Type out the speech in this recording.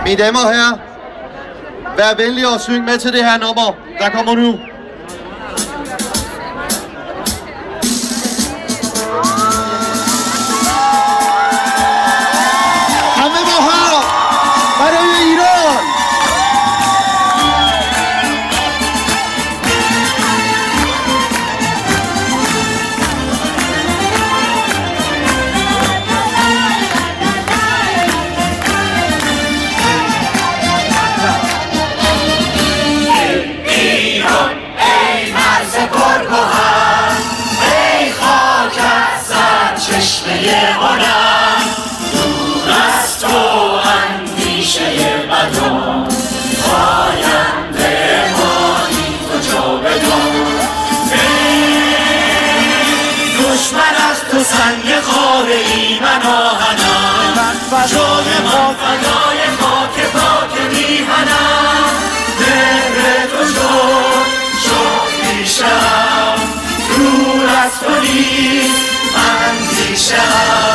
Mine damer og herrer, vær venlig og syng med til det her nummer, der kommer nu. همه با هم برای ایران. چشمه هنر دور از تو اندیشه بدان آینده مانی تو جا بدان دشمن از تو سنگ خاره ای من آهنم جای من فدای خاک پاک میهنم مهر تو شد پیشم دور از تو نیست اندیشم